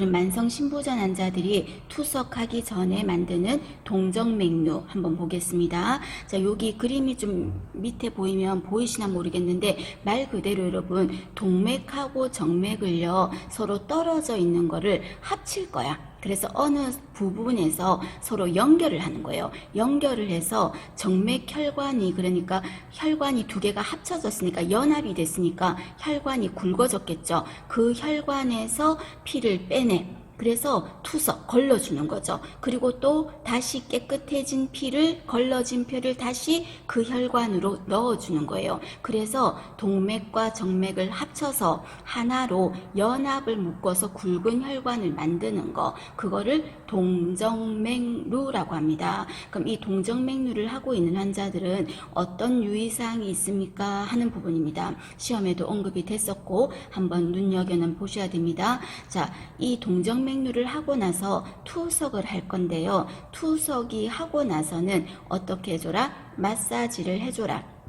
그럼 만성 신부전 환자들이 투석하기 전에 만드는 동정맥류 한번 보겠습니다. 자, 여기 그림이 좀 밑에 보이면 보이시나 모르겠는데 말 그대로 여러분 동맥하고 정맥을요 서로 떨어져 있는 거를 합칠 거야. 그래서 어느 부분에서 서로 연결을 하는 거예요. 연결을 해서 정맥혈관이, 그러니까 혈관이 두 개가 합쳐졌으니까 연합이 됐으니까 혈관이 굵어졌겠죠. 그 혈관에서 피를 빼내. 그래서 투석, 걸러주는 거죠. 그리고 또 다시 깨끗해진 피를, 걸러진 피를 다시 그 혈관으로 넣어주는 거예요. 그래서 동맥과 정맥을 합쳐서 하나로 연합을 묶어서 굵은 혈관을 만드는 거, 그거를 동정맥류라고 합니다. 그럼 이 동정맥류를 하고 있는 환자들은 어떤 유의사항이 있습니까? 하는 부분입니다. 시험에도 언급이 됐었고 한번 눈여겨는 보셔야 됩니다. 자, 이 동정맥류를 하고 나서 투석을 할 건데요. 투석이 하고 나서는 어떻게 해줘라? 마사지를 해줘라.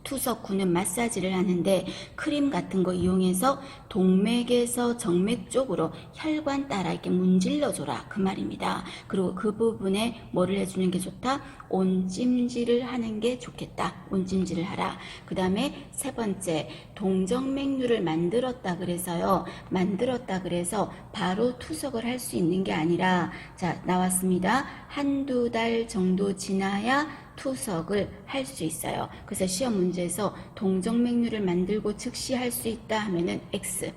투석 후는 마사지를 하는데 크림 같은 거 이용해서 동맥에서 정맥 쪽으로 혈관 따라 이렇게 문질러줘라 그 말입니다. 그리고 그 부분에 뭐를 해주는 게 좋다? 온찜질을 하는 게 좋겠다. 온찜질을 하라. 그 다음에 세 번째, 동정맥류를 만들었다 그래서요. 만들었다 그래서 바로 투석을 할 수 있는 게 아니라, 자, 나왔습니다. 한두 달 정도 지나야 투석을 할 수 있어요. 그래서 시험 문제에서 동정맥류를 만들고 즉시 할 수 있다 하면은 X.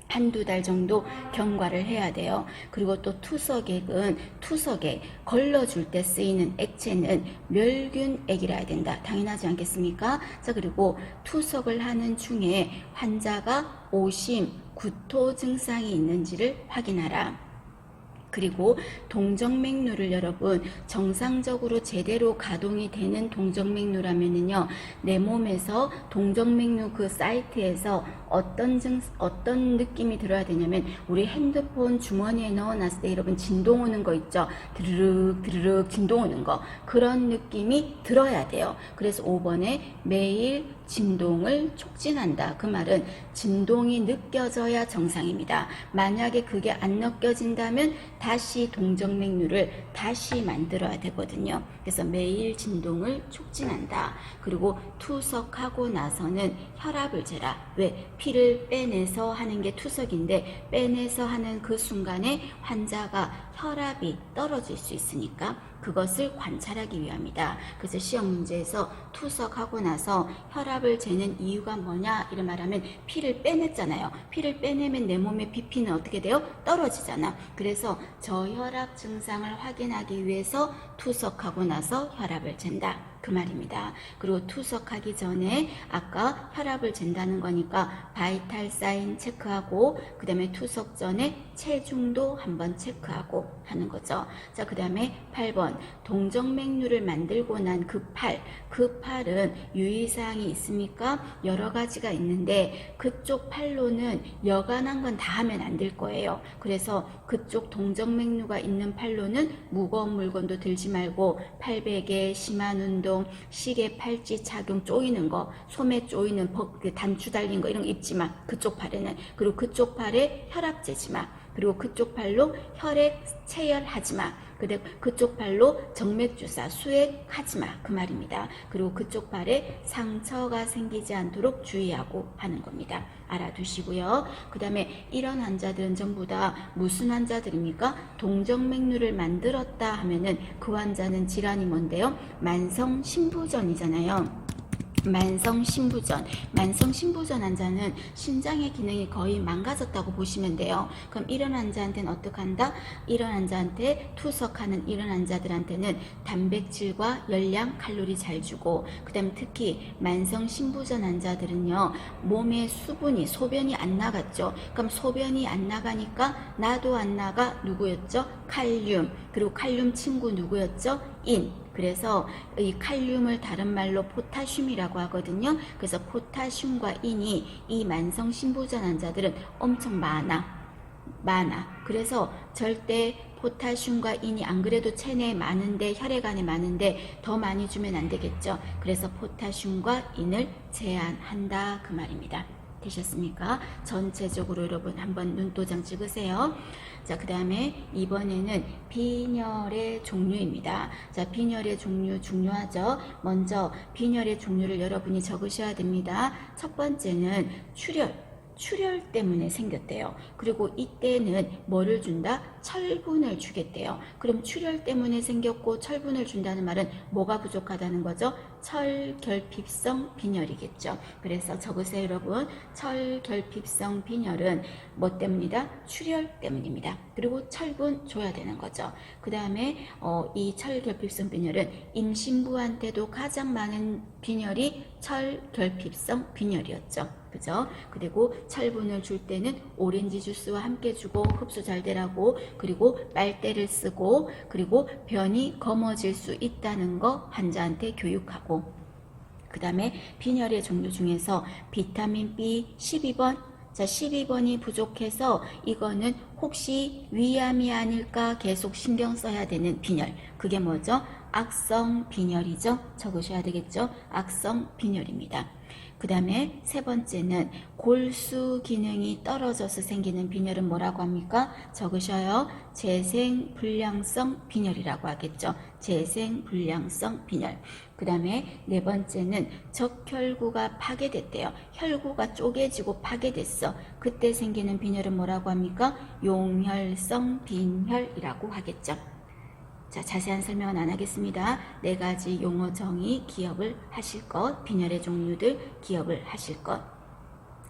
한두 달 정도 경과를 해야 돼요. 그리고 또 투석액은 투석에 걸러줄 때 쓰이는 액체는 멸균액이라 해야 된다. 당연하지 않겠습니까? 자, 그리고 투석을 하는 중에 환자가 오심, 구토 증상이 있는지를 확인하라. 그리고 동정맥류를 여러분 정상적으로 제대로 가동이 되는 동정맥류라면은요, 내 몸에서 동정맥류 그 사이트에서 어떤 느낌이 들어야 되냐면, 우리 핸드폰 주머니에 넣어놨을 때 여러분 진동 오는 거 있죠? 드르륵 드르륵 진동 오는 거, 그런 느낌이 들어야 돼요. 그래서 5번에 매일 진동을 촉진한다. 그 말은 진동이 느껴져야 정상입니다. 만약에 그게 안 느껴진다면 다시 동정맥류를 다시 만들어야 되거든요. 그래서 매일 진동을 촉진한다. 그리고 투석하고 나서는 혈압을 재라. 왜? 피를 빼내서 하는 게 투석인데 빼내서 하는 그 순간에 환자가 혈압이 떨어질 수 있으니까 그것을 관찰하기 위함이다. 그래서 시험 문제에서 투석하고 나서 혈압을 재는 이유가 뭐냐 이런 말하면 피를 빼냈잖아요. 피를 빼내면 내 몸의 BP는 어떻게 돼요? 떨어지잖아. 그래서 저혈압 증상을 확인하기 위해서 투석하고 나서 혈압을 잰다. 그 말입니다. 그리고 투석하기 전에 아까 혈압을 잰다는 거니까 바이탈 사인 체크하고, 그 다음에 투석 전에 체중도 한번 체크하고 하는 거죠. 자, 그 다음에 8번 동정맥류를 만들고 난 그 팔은 유의사항이 있습니까? 여러 가지가 있는데 그쪽 팔로는 여간한 건 다 하면 안 될 거예요. 그래서 그쪽 동정맥류가 있는 팔로는 무거운 물건도 들지 말고 팔베개, 심한 운동, 시계, 팔찌 착용, 쪼이는 거, 소매 쪼이는 단추 달린 거 이런 거 입지 마. 그쪽 팔에는. 그리고 그쪽 팔에 혈압 재지 마. 그리고 그쪽 팔로 혈액 체열하지 마. 그쪽 팔로 정맥주사, 수액하지 마. 그 말입니다. 그리고 그쪽 팔에 상처가 생기지 않도록 주의하고 하는 겁니다. 알아두시고요. 그 다음에 이런 환자들은 전부 다 무슨 환자들입니까? 동정맥류를 만들었다 하면은 그 환자는 질환이 뭔데요? 만성 신부전이잖아요. 만성 신부전 환자는 신장의 기능이 거의 망가졌다고 보시면 돼요. 그럼 이런 환자한테는 어떻게 한다? 이런 환자한테 투석하는 이런 환자들한테는 단백질과 열량, 칼로리 잘 주고, 그 다음에 특히 만성 신부전 환자들은요, 몸에 수분이, 소변이 안 나갔죠. 그럼 소변이 안 나가니까 나도 안 나가. 누구였죠? 칼륨. 그리고 칼륨 친구 누구였죠? 인. 그래서 이 칼륨을 다른 말로 포타슘이라고 하거든요. 그래서 포타슘과 인이 이 만성 신부전 환자들은 엄청 많아. 그래서 절대 포타슘과 인이 안 그래도 체내에 많은데, 혈액 안에 많은데 더 많이 주면 안 되겠죠. 그래서 포타슘과 인을 제한한다 그 말입니다. 되셨습니까? 전체적으로 여러분 한번 눈도장 찍으세요. 자, 그 다음에 이번에는 빈혈의 종류입니다. 자, 빈혈의 종류 중요하죠? 먼저 빈혈의 종류를 여러분이 적으셔야 됩니다. 첫 번째는 출혈 때문에 생겼대요. 그리고 이때는 뭐를 준다? 철분을 주겠대요. 그럼 출혈 때문에 생겼고 철분을 준다는 말은 뭐가 부족하다는 거죠? 철결핍성 빈혈이겠죠. 그래서 적으세요, 여러분. 철결핍성 빈혈은 뭐 때문이다? 출혈 때문입니다. 그리고 철분 줘야 되는 거죠. 그 다음에 이 철결핍성 빈혈은 임신부한테도 가장 많은 빈혈이 철결핍성 빈혈이었죠. 그죠? 그리고 철분을 줄 때는 오렌지 주스와 함께 주고 흡수 잘 되라고, 그리고 빨대를 쓰고, 그리고 변이 검어질 수 있다는 거 환자한테 교육하고, 그 다음에 빈혈의 종류 중에서 비타민 B 12번, 자, 12번이 부족해서 이거는 혹시 위암이 아닐까 계속 신경 써야 되는 빈혈. 그게 뭐죠? 악성 빈혈이죠. 적으셔야 되겠죠? 악성 빈혈입니다. 그 다음에 세 번째는 골수 기능이 떨어져서 생기는 빈혈은 뭐라고 합니까? 적으셔요. 재생불량성 빈혈이라고 하겠죠. 재생불량성 빈혈. 그 다음에 네 번째는 적혈구가 파괴됐대요. 혈구가 쪼개지고 파괴됐어. 그때 생기는 빈혈은 뭐라고 합니까? 용혈성 빈혈이라고 하겠죠. 자, 자세한 설명은 안 하겠습니다. 네 가지 용어 정의 기억을 하실 것, 빈혈의 종류들 기억을 하실 것.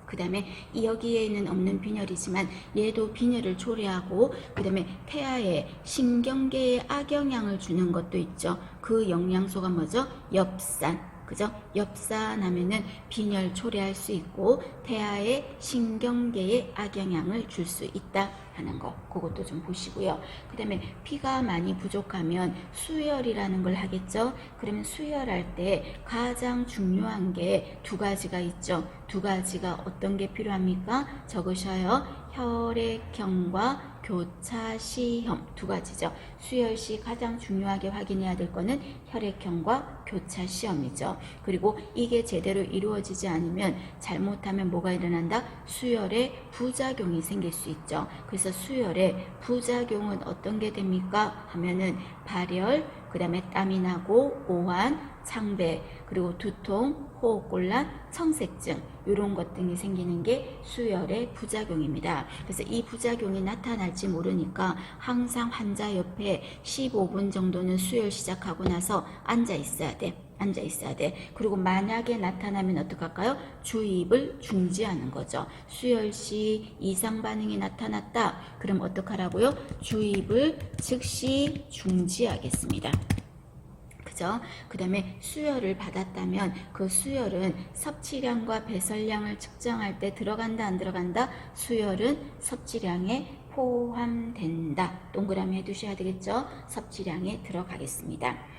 그 다음에 여기에는 없는 빈혈이지만 얘도 빈혈을 초래하고, 그 다음에 태아에 신경계에 악영향을 주는 것도 있죠. 그 영양소가 뭐죠? 엽산. 그죠? 엽산 하면은 빈혈 초래할 수 있고 태아의 신경계에 악영향을 줄 수 있다 하는 거, 그것도 좀 보시고요. 그 다음에 피가 많이 부족하면 수혈이라는 걸 하겠죠. 그러면 수혈할 때 가장 중요한 게 두 가지가 있죠. 두 가지가 어떤 게 필요합니까? 적으셔요. 혈액형과 교차시험, 두 가지죠. 수혈 시 가장 중요하게 확인해야 될 거는 혈액형과 교차시험이죠. 그리고 이게 제대로 이루어지지 않으면 잘못하면 뭐가 일어난다? 수혈에 부작용이 생길 수 있죠. 그래서 수혈의 부작용은 어떤 게 됩니까? 하면은 발열, 그 다음에 땀이 나고 오한, 창배, 그리고 두통, 호흡곤란, 청색증, 이런 것 등이 생기는 게 수혈의 부작용입니다. 그래서 이 부작용이 나타날지 모르니까 항상 환자 옆에 15분 정도는 수혈 시작하고 나서 앉아 있어야 돼. 앉아 있어야 돼. 그리고 만약에 나타나면 어떡할까요? 주입을 중지하는 거죠. 수혈 시 이상 반응이 나타났다. 그럼 어떡하라고요? 주입을 즉시 중지하겠습니다. 그죠? 그 다음에 수혈을 받았다면 그 수혈은 섭취량과 배설량을 측정할 때 들어간다 안 들어간다? 수혈은 섭취량에 포함된다. 동그라미 해두셔야 되겠죠? 섭취량에 들어가겠습니다.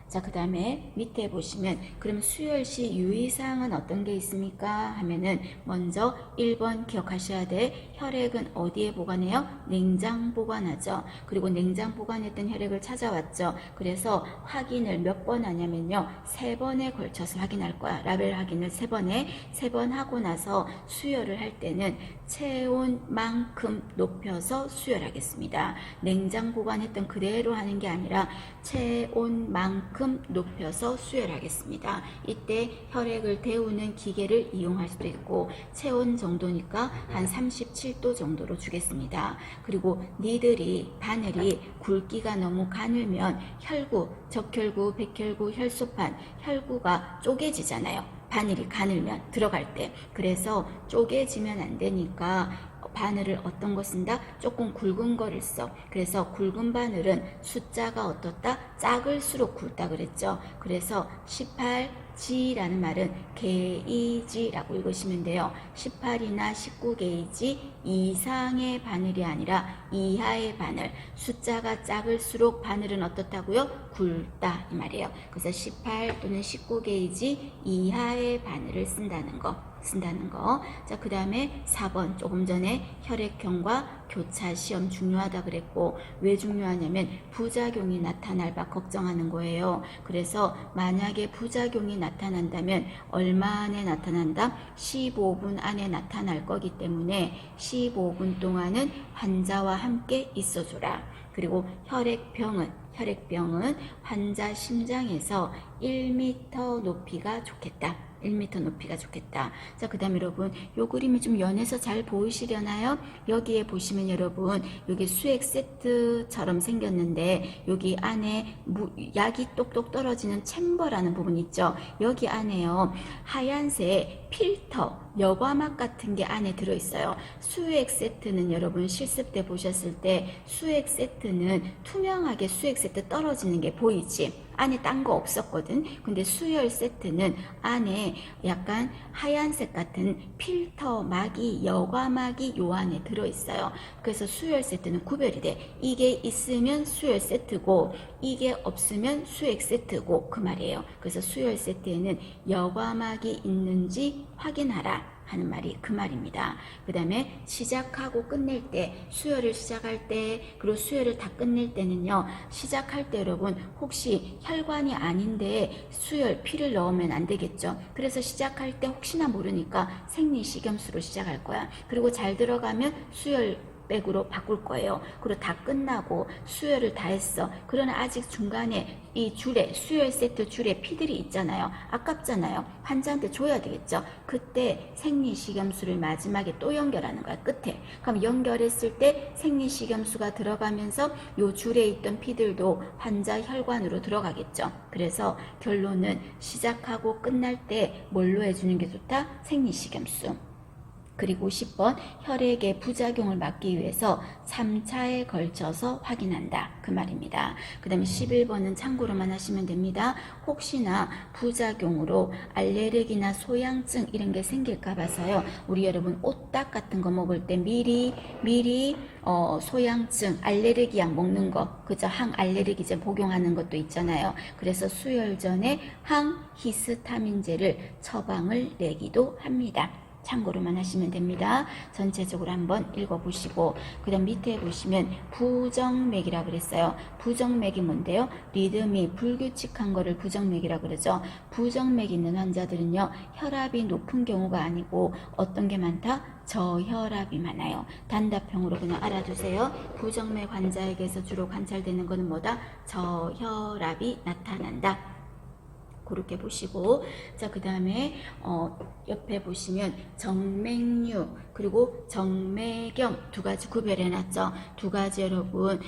자, 그 다음에 밑에 보시면 그럼 수혈 시 유의사항은 어떤 게 있습니까? 하면은 먼저 1번 기억하셔야 돼. 혈액은 어디에 보관해요? 냉장 보관하죠. 그리고 냉장 보관했던 혈액을 찾아왔죠. 그래서 확인을 몇 번 하냐면요. 3번에 걸쳐서 확인할 거야. 라벨 확인을 3번 하고 나서 수혈을 할 때는 체온만큼 높여서 수혈하겠습니다. 냉장 보관했던 그대로 하는 게 아니라 체온만큼 높여서 수혈하겠습니다. 이때 혈액을 데우는 기계를 이용할 수도 있고 체온 정도니까 한 37도 정도로 주겠습니다. 그리고 니들이 바늘이 굵기가 너무 가늘면 혈구, 적혈구, 백혈구, 혈소판, 혈구가 쪼개지잖아요. 바늘이 가늘면 들어갈 때. 그래서 쪼개지면 안 되니까 바늘을 어떤 거 쓴다? 조금 굵은 거를 써. 그래서 굵은 바늘은 숫자가 어떻다? 작을수록 굵다 그랬죠. 그래서 18G라는 말은 게이지라고 읽으시면 돼요. 18이나 19게이지 이상의 바늘이 아니라 이하의 바늘. 숫자가 작을수록 바늘은 어떻다고요? 굵다 이 말이에요. 그래서 18 또는 19게이지 이하의 바늘을 쓴다는 거. 자, 그 다음에 4번 조금 전에 혈액형과 교차 시험 중요하다 그랬고, 왜 중요하냐면 부작용이 나타날까 걱정하는 거예요. 그래서 만약에 부작용이 나타난다면 얼마 안에 나타난다? 15분 안에 나타날 거기 때문에 15분 동안은 환자와 함께 있어줘라. 그리고 혈액병은 환자 심장에서 1m 높이가 좋겠다. 1m 높이가 좋겠다. 자, 그 다음에 여러분, 요 그림이 좀 연해서 잘 보이시려나요? 여기에 보시면 여러분, 여기 수액 세트처럼 생겼는데, 여기 안에 약이 똑똑 떨어지는 챔버라는 부분 있죠? 여기 안에요, 하얀색 필터, 여과막 같은 게 안에 들어있어요. 수액 세트는 여러분 실습 때 보셨을 때 수액 세트는 투명하게 수액 세트 떨어지는 게 보이지? 안에 딴 거 없었거든. 근데 수혈 세트는 안에 약간 하얀색 같은 필터 막이, 여과막이 요 안에 들어있어요. 그래서 수혈 세트는 구별이 돼. 이게 있으면 수혈 세트고 이게 없으면 수액 세트고 그 말이에요. 그래서 수혈 세트에는 여과막이 있는지 확인하라 하는 말이 그 말입니다. 그 다음에 시작하고 끝낼 때, 수혈을 시작할 때, 그리고 수혈을 다 끝낼 때는요, 시작할 때 여러분 혹시 혈관이 아닌데 수혈, 피를 넣으면 안 되겠죠. 그래서 시작할 때 혹시나 모르니까 생리식염수로 시작할 거야. 그리고 잘 들어가면 수혈 백으로 바꿀 거예요. 그리고 다 끝나고 수혈을 다 했어. 그러나 아직 중간에 이 줄에, 수혈 세트 줄에 피들이 있잖아요. 아깝잖아요. 환자한테 줘야 되겠죠. 그때 생리식염수를 마지막에 또 연결하는 거야, 끝에. 그럼 연결했을 때 생리식염수가 들어가면서 요 줄에 있던 피들도 환자 혈관으로 들어가겠죠. 그래서 결론은 시작하고 끝날 때 뭘로 해주는 게 좋다? 생리식염수. 그리고 10번, 혈액의 부작용을 막기 위해서 3차에 걸쳐서 확인한다. 그 말입니다. 그 다음에 11번은 참고로만 하시면 됩니다. 혹시나 부작용으로 알레르기나 소양증 이런 게 생길까 봐서요. 우리 여러분 오딱 같은 거 먹을 때 미리 소양증, 알레르기 약 먹는 거, 그죠? 항알레르기제 복용하는 것도 있잖아요. 그래서 수혈 전에 항히스타민제를 처방을 내기도 합니다. 참고로만 하시면 됩니다. 전체적으로 한번 읽어보시고, 그 다음 밑에 보시면 부정맥이라고 그랬어요. 부정맥이 뭔데요? 리듬이 불규칙한 거를 부정맥이라고 그러죠. 부정맥 있는 환자들은요, 혈압이 높은 경우가 아니고 어떤 게 많다? 저혈압이 많아요. 단답형으로 그냥 알아두세요. 부정맥 환자에게서 주로 관찰되는 것은 뭐다? 저혈압이 나타난다. 그렇게 보시고, 자, 그 다음에 옆에 보시면 정맥류 그리고 정맥염 두 가지 구별해 놨죠. 두 가지 여러분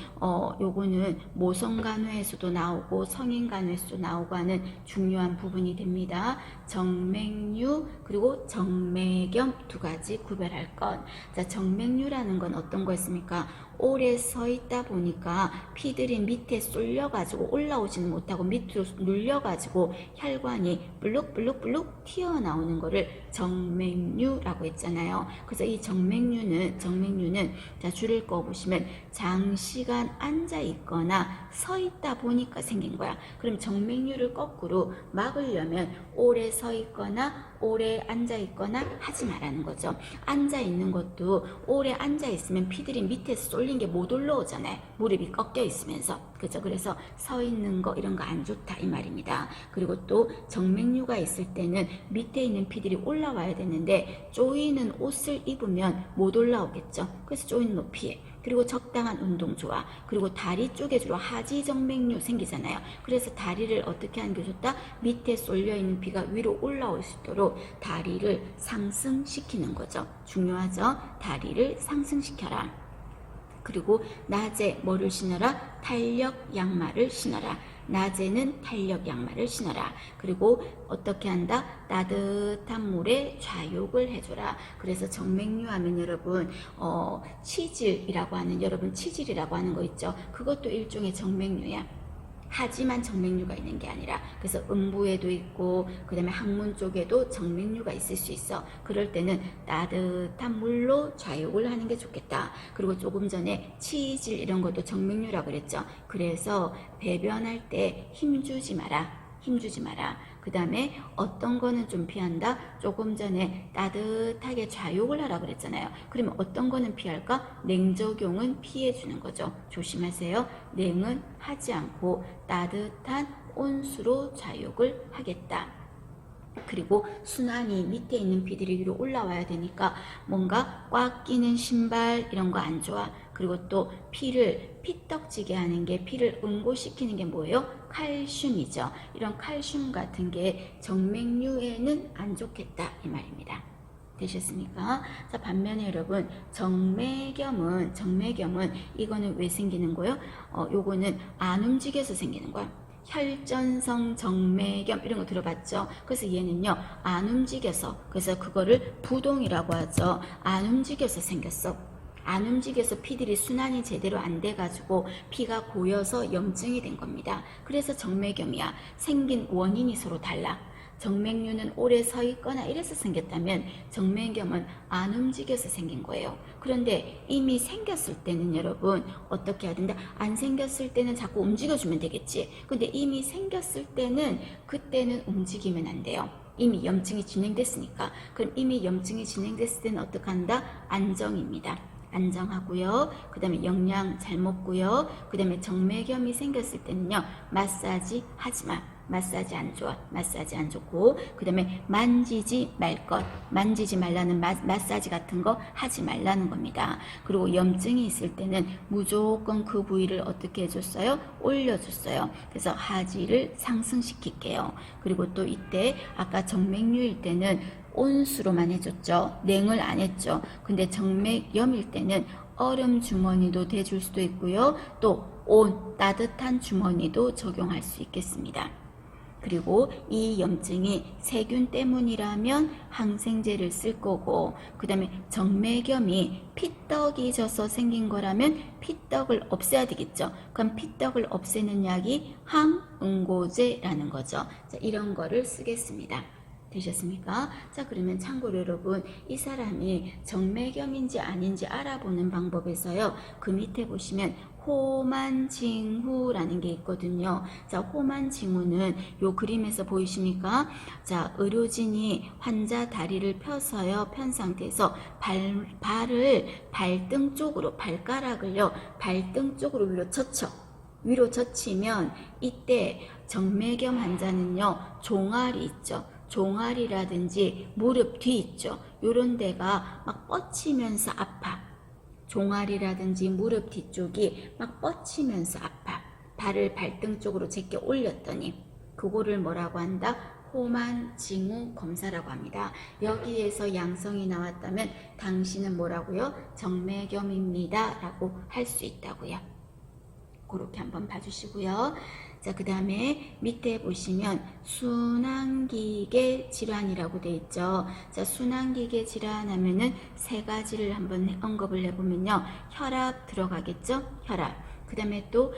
요거는 모성간호에서도 나오고 성인간호에서도 나오고 하는 중요한 부분이 됩니다. 정맥류 그리고 정맥염 두 가지 구별할 것. 자, 정맥류라는 건 어떤 거였습니까? 오래 서 있다 보니까 피들이 밑에 쏠려가지고 올라오지는 못하고 밑으로 눌려가지고 혈관이 블룩블룩블룩 튀어나오는 거를 정맥류라고 했잖아요. 그래서 이 정맥류는 자, 줄을 꺼보시면 장시간 앉아 있거나 서 있다 보니까 생긴 거야. 그럼 정맥류를 거꾸로 막으려면 오래 서 있거나 오래 앉아 있거나 하지 말라는 거죠. 앉아 있는 것도 오래 앉아 있으면 피들이 밑에서 쏠린 게 못 올라오잖아요. 무릎이 꺾여 있으면서. 그죠? 그래서 서 있는 거 이런 거 안 좋다 이 말입니다. 그리고 또 정맥류가 있을 때는 밑에 있는 피들이 올라와야 되는데 조이는 옷을 입으면 못 올라오겠죠. 그래서 조이는 높이에. 그리고 적당한 운동 좋아. 그리고 다리 쪽에 주로 하지정맥류 생기잖아요. 그래서 다리를 어떻게 하는 게 좋다? 밑에 쏠려있는 피가 위로 올라올 수 있도록 다리를 상승시키는 거죠. 중요하죠? 다리를 상승시켜라. 그리고 낮에 뭐를 신어라? 탄력 양말을 신어라. 낮에는 탄력 양말을 신어라. 그리고 어떻게 한다? 따뜻한 물에 좌욕을 해줘라. 그래서 정맥류 하면 여러분 치질이라고 하는 거 있죠. 그것도 일종의 정맥류야. 하지만 정맥류가 있는 게 아니라, 그래서 음부에도 있고 그 다음에 항문 쪽에도 정맥류가 있을 수 있어. 그럴 때는 따뜻한 물로 좌욕을 하는 게 좋겠다. 그리고 조금 전에 치질 이런 것도 정맥류라고 그랬죠. 그래서 배변할 때 힘주지 마라. 그 다음에 어떤 거는 좀 피한다. 조금 전에 따뜻하게 좌욕을 하라 그랬잖아요. 그러면 어떤 거는 피할까? 냉적용은 피해주는 거죠. 조심하세요. 냉은 하지 않고 따뜻한 온수로 좌욕을 하겠다. 그리고 순환이 밑에 있는 피들이 위로 올라와야 되니까 뭔가 꽉 끼는 신발 이런 거 안 좋아. 그리고 또 피를 피떡지게 하는 게, 피를 응고시키는 게 뭐예요? 칼슘이죠. 이런 칼슘 같은 게 정맥류에는 안 좋겠다 이 말입니다. 되셨습니까? 자, 반면에 여러분 정맥염은 이거는 왜 생기는 거예요? 요거는 안 움직여서 생기는 거야. 혈전성 정맥염 이런 거 들어봤죠? 그래서 얘는요 안 움직여서, 그래서 그거를 부동이라고 하죠. 안 움직여서 생겼어. 안 움직여서 피들이 순환이 제대로 안 돼가지고 피가 고여서 염증이 된 겁니다. 그래서 정맥염이야. 생긴 원인이 서로 달라. 정맥류는 오래 서 있거나 이래서 생겼다면 정맥염은 안 움직여서 생긴 거예요. 그런데 이미 생겼을 때는 여러분 어떻게 해야 된다? 안 생겼을 때는 자꾸 움직여주면 되겠지. 근데 이미 생겼을 때는 그때는 움직이면 안 돼요. 이미 염증이 진행됐으니까. 그럼 이미 염증이 진행됐을 때는 어떻게 한다? 안정입니다. 안정하고요. 그 다음에 영양 잘 먹고요. 그 다음에 정맥염이 생겼을 때는요. 마사지 하지마. 마사지 안 좋아. 마사지 안 좋고, 그 다음에 만지지 말 것. 만지지 말라는 마사지 같은 거 하지 말라는 겁니다. 그리고 염증이 있을 때는 무조건 그 부위를 어떻게 해줬어요? 올려줬어요. 그래서 하지를 상승시킬게요. 그리고 또 이때 아까 정맥류일 때는 온수로만 해줬죠. 냉을 안 했죠. 근데 정맥염일 때는 얼음 주머니도 대줄 수도 있고요. 또 온 따뜻한 주머니도 적용할 수 있겠습니다. 그리고 이 염증이 세균 때문이라면 항생제를 쓸 거고, 그 다음에 정맥염이 피떡이 져서 생긴 거라면 피떡을 없애야 되겠죠. 그럼 피떡을 없애는 약이 항응고제라는 거죠. 자, 이런 거를 쓰겠습니다. 되셨습니까? 자, 그러면 참고로 여러분 이 사람이 정맥염인지 아닌지 알아보는 방법에서요. 그 밑에 보시면 호만징후라는 게 있거든요. 자, 호만징후는 요 그림에서 보이십니까? 자, 의료진이 환자 다리를 펴서요. 편 상태에서 발을 발등 쪽으로, 발가락을요. 발등 쪽으로 위로 젖혀. 위로 젖히면 이때 정맥염 환자는요. 종아리 있죠. 종아리라든지 무릎 뒤 있죠. 요런 데가 막 뻗치면서 아파. 종아리라든지 무릎 뒤쪽이 막 뻗치면서 아파. 발을 발등 쪽으로 제껴 올렸더니 그거를 뭐라고 한다? 호만징후 검사라고 합니다. 여기에서 양성이 나왔다면 당신은 뭐라고요? 정맥염입니다 라고 할 수 있다고요. 그렇게 한번 봐주시고요. 자, 그 다음에 밑에 보시면 순환기계 질환이라고 되어 있죠. 자, 순환기계 질환 하면은 세 가지를 한번 언급을 해보면요. 혈압 들어가겠죠? 혈압. 그 다음에 또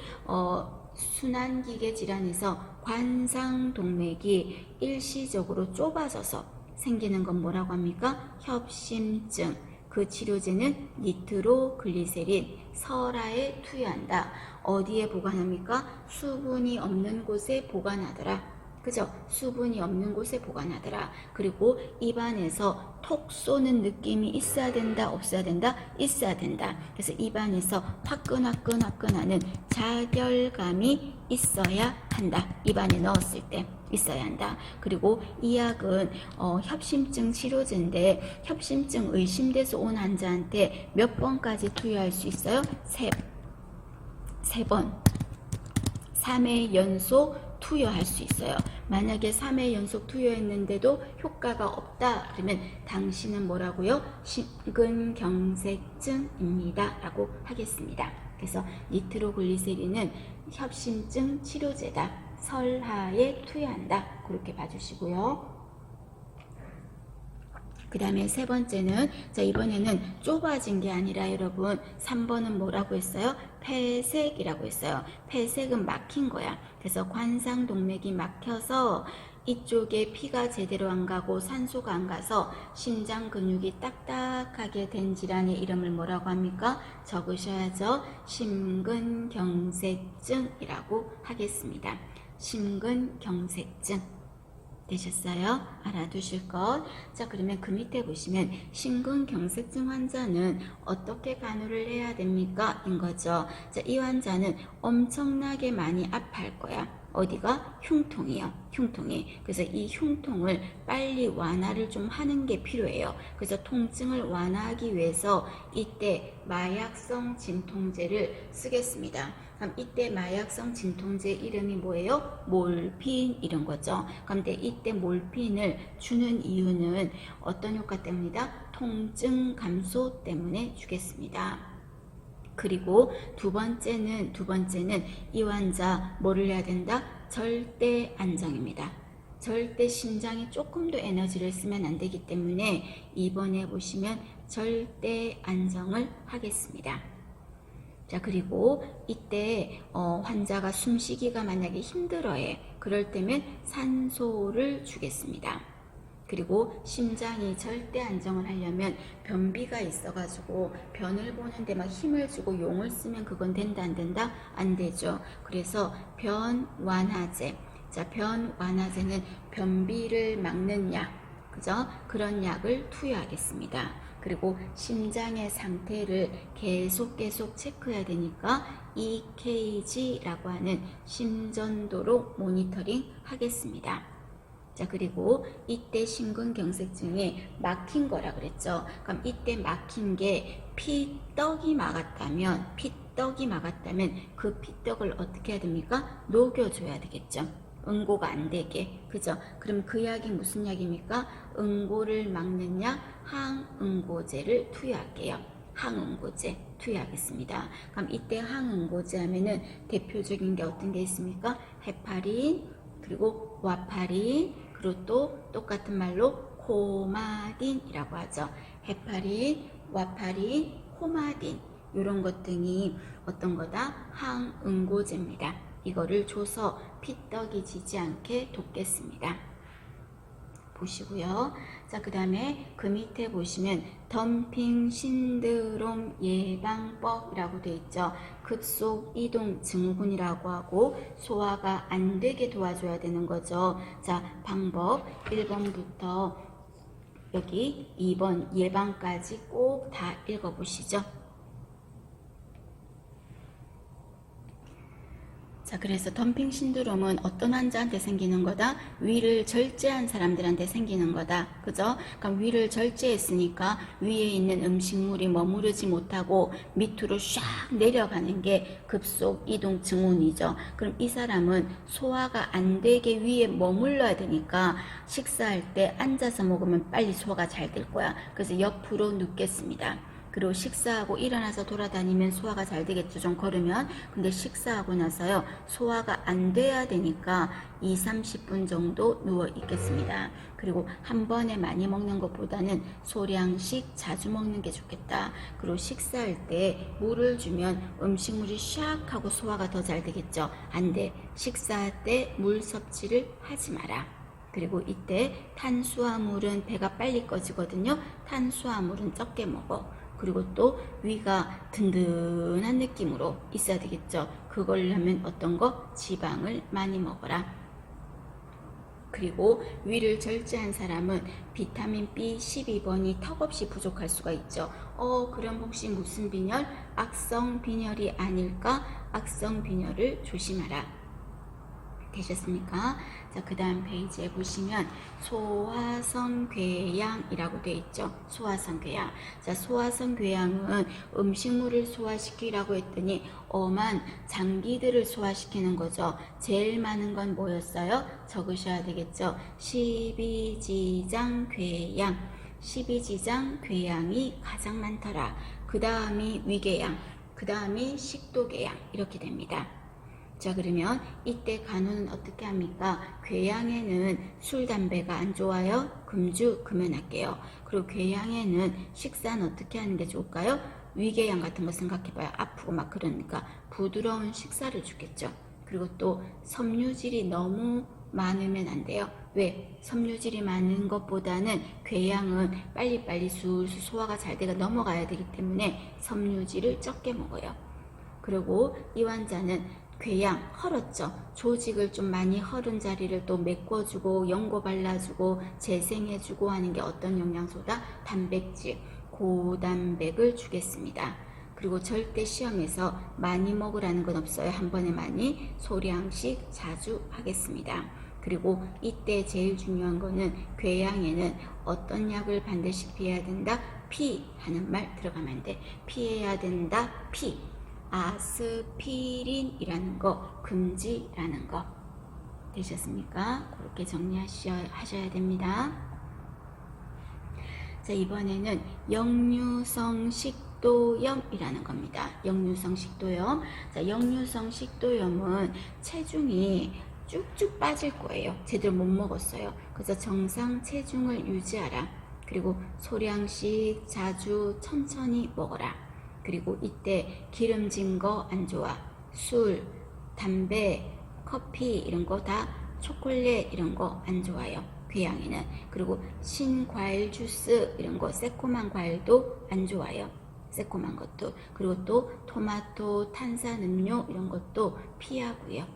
순환기계 질환에서 관상동맥이 일시적으로 좁아져서 생기는 건 뭐라고 합니까? 협심증. 그 치료제는 니트로글리세린, 설화에 투여한다. 어디에 보관합니까? 수분이 없는 곳에 보관하더라. 그죠? 수분이 없는 곳에 보관하더라. 그리고 입안에서 톡 쏘는 느낌이 있어야 된다, 없어야 된다? 있어야 된다. 그래서 입안에서 화끈화끈하는 자결감이 있어야 한다. 입안에 넣었을 때 있어야 한다. 그리고 이 약은 협심증 치료제인데 협심증 의심돼서 온 환자한테 몇 번까지 투여할 수 있어요? 세 번. 3회 연속 투여할 수 있어요. 만약에 3회 연속 투여했는데도 효과가 없다 그러면 당신은 뭐라고요? 심근경색증입니다 라고 하겠습니다. 그래서 니트로글리세린은 협심증 치료제다. 설하에 투여한다. 그렇게 봐주시고요. 그 다음에 세 번째는, 자, 이번에는 좁아진 게 아니라 여러분 3번은 뭐라고 했어요? 폐색이라고 했어요. 폐색은 막힌 거야. 그래서 관상동맥이 막혀서 이쪽에 피가 제대로 안 가고 산소가 안 가서 심장 근육이 딱딱하게 된 질환의 이름을 뭐라고 합니까? 적으셔야죠. 심근경색증이라고 하겠습니다. 심근경색증. 되셨어요? 알아두실 것. 자, 그러면 그 밑에 보시면 심근경색증 환자는 어떻게 간호를 해야 됩니까? 인 거죠. 자, 이 환자는 엄청나게 많이 아파할 거야. 어디가? 흉통이요. 흉통이. 그래서 이 흉통을 빨리 완화를 좀 하는 게 필요해요. 그래서 통증을 완화하기 위해서 이때 마약성 진통제를 쓰겠습니다. 그럼 이때 마약성 진통제 이름이 뭐예요? 몰핀 이런 거죠. 그런데 이때 몰핀을 주는 이유는 어떤 효과 때문이다? 통증 감소 때문에 주겠습니다. 그리고 두 번째는 이 환자 뭐를 해야 된다? 절대 안정입니다. 절대 심장이 조금도 에너지를 쓰면 안 되기 때문에 이번에 보시면 절대 안정을 하겠습니다. 자, 그리고 이때 환자가 숨쉬기가 만약에 힘들어해. 그럴 때면 산소를 주겠습니다. 그리고 심장이 절대 안정을 하려면 변비가 있어가지고 변을 보는데 막 힘을 주고 용을 쓰면 그건 된다 안 된다? 안 되죠. 그래서 변완화제. 자, 변완화제는 변비를 막는 약, 그죠? 그런 약을 투여하겠습니다. 그리고 심장의 상태를 계속 체크해야 되니까 EKG라고 하는 심전도로 모니터링 하겠습니다. 자, 그리고 이때 심근경색증이 막힌 거라 그랬죠. 그럼 이때 막힌 게 피떡이 막았다면 그 피떡을 어떻게 해야 됩니까? 녹여줘야 되겠죠. 응고가 안 되게. 그죠? 그럼 그 약이 무슨 약입니까? 응고를 막는 약 항응고제를 투여할게요. 항응고제 투여하겠습니다. 그럼 이때 항응고제 하면은 대표적인 게 어떤 게 있습니까? 헤파린, 그리고 와파린, 그리고 또 똑같은 말로 코마딘이라고 하죠. 헤파린, 와파린, 코마딘 이런 것 등이 어떤 거다? 항응고제입니다. 이거를 줘서 피떡이 지지 않게 돕겠습니다. 보시고요. 자, 그 다음에 그 밑에 보시면 덤핑 신드롬 예방법이라고 되어 있죠. 급속 이동 증후군이라고 하고 소화가 안 되게 도와줘야 되는 거죠. 자, 방법 1번부터 여기 2번 예방까지 꼭 다 읽어보시죠. 자, 그래서 덤핑 신드롬은 어떤 환자한테 생기는 거다? 위를 절제한 사람들한테 생기는 거다. 그죠? 그럼 위를 절제했으니까 위에 있는 음식물이 머무르지 못하고 밑으로 샥 내려가는 게 급속 이동 증후군이죠. 그럼 이 사람은 소화가 안 되게 위에 머물러야 되니까 식사할 때 앉아서 먹으면 빨리 소화가 잘 될 거야. 그래서 옆으로 눕겠습니다. 그리고 식사하고 일어나서 돌아다니면 소화가 잘 되겠죠. 좀 걸으면. 근데 식사하고 나서요. 소화가 안 돼야 되니까 20-30분 정도 누워 있겠습니다. 그리고 한 번에 많이 먹는 것보다는 소량씩 자주 먹는 게 좋겠다. 그리고 식사할 때 물을 주면 음식물이 샥 하고 소화가 더 잘 되겠죠. 안 돼. 식사할 때 물 섭취를 하지 마라. 그리고 이때 탄수화물은 배가 빨리 꺼지거든요. 탄수화물은 적게 먹어. 그리고 또 위가 든든한 느낌으로 있어야 되겠죠. 그걸 하면 어떤 거? 지방을 많이 먹어라. 그리고 위를 절제한 사람은 비타민 B 12번이 턱없이 부족할 수가 있죠. 그럼 혹시 무슨 빈혈? 악성 빈혈이 아닐까? 악성 빈혈을 조심하라. 되셨습니까? 자, 그 다음 페이지에 보시면 소화성 궤양이라고 되어 있죠. 소화성 궤양. 자, 소화성 궤양은 음식물을 소화시키라고 했더니 엄한 장기들을 소화시키는 거죠. 제일 많은 건 뭐였어요? 적으셔야 되겠죠. 십이지장 궤양. 십이지장 궤양이 가장 많더라. 그 다음이 위궤양. 그 다음이 식도궤양. 이렇게 됩니다. 자, 그러면 이때 간호는 어떻게 합니까? 궤양에는 술, 담배가 안 좋아요? 금주 금연할게요. 그리고 궤양에는 식사는 어떻게 하는 게 좋을까요? 위궤양 같은 거 생각해봐요. 아프고 막 그러니까 부드러운 식사를 주겠죠. 그리고 또 섬유질이 너무 많으면 안 돼요. 왜? 섬유질이 많은 것보다는 궤양은 빨리빨리 술술 소화가 잘 돼가 넘어가야 되기 때문에 섬유질을 적게 먹어요. 그리고 이 환자는 궤양, 헐었죠. 조직을 좀 많이 헐은 자리를 또 메꿔주고 연고 발라주고 재생해주고 하는 게 어떤 영양소다? 단백질, 고단백을 주겠습니다. 그리고 절대 시험에서 많이 먹으라는 건 없어요. 한 번에 많이, 소량씩 자주 하겠습니다. 그리고 이때 제일 중요한 거는 궤양에는 어떤 약을 반드시 피해야 된다? 피 하는 말 들어가면 안 돼. 피해야 된다. 피. 아스피린이라는 거, 금지라는 거. 되셨습니까? 그렇게 정리하셔야 됩니다. 자, 이번에는 역류성 식도염이라는 겁니다. 역류성 식도염. 자, 역류성 식도염은 체중이 쭉쭉 빠질 거예요. 제대로 못 먹었어요. 그래서 정상 체중을 유지하라. 그리고 소량씩 자주 천천히 먹어라. 그리고 이때 기름진 거 안 좋아. 술, 담배, 커피 이런 거 다, 초콜릿 이런 거 안 좋아요. 궤양에는. 그리고 신과일 주스 이런 거, 새콤한 과일도 안 좋아요. 새콤한 것도. 그리고 또 토마토, 탄산음료 이런 것도 피하고요.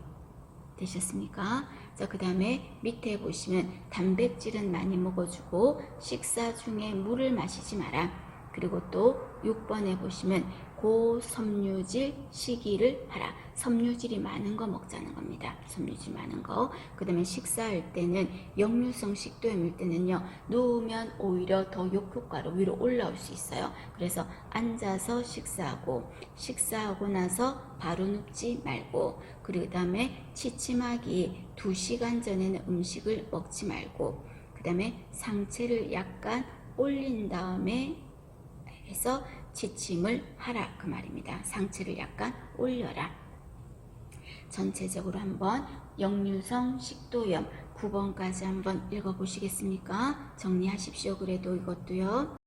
되셨습니까? 자, 그 다음에 밑에 보시면 단백질은 많이 먹어주고 식사 중에 물을 마시지 마라. 그리고 또 6번에 보시면 고섬유질 식이를 하라. 섬유질이 많은 거 먹자는 겁니다. 섬유질 많은 거. 그 다음에 식사할 때는 역류성 식도염일 때는요, 누우면 오히려 더 욕효과로 위로 올라올 수 있어요. 그래서 앉아서 식사하고 나서 바로 눕지 말고, 그리고 그 다음에 취침하기 2시간 전에는 음식을 먹지 말고, 그 다음에 상체를 약간 올린 다음에 해서 취침을 하라 그 말입니다. 상체를 약간 올려라. 전체적으로 한번 역류성 식도염 9번까지 한번 읽어보시겠습니까? 정리하십시오. 그래도 이것도요.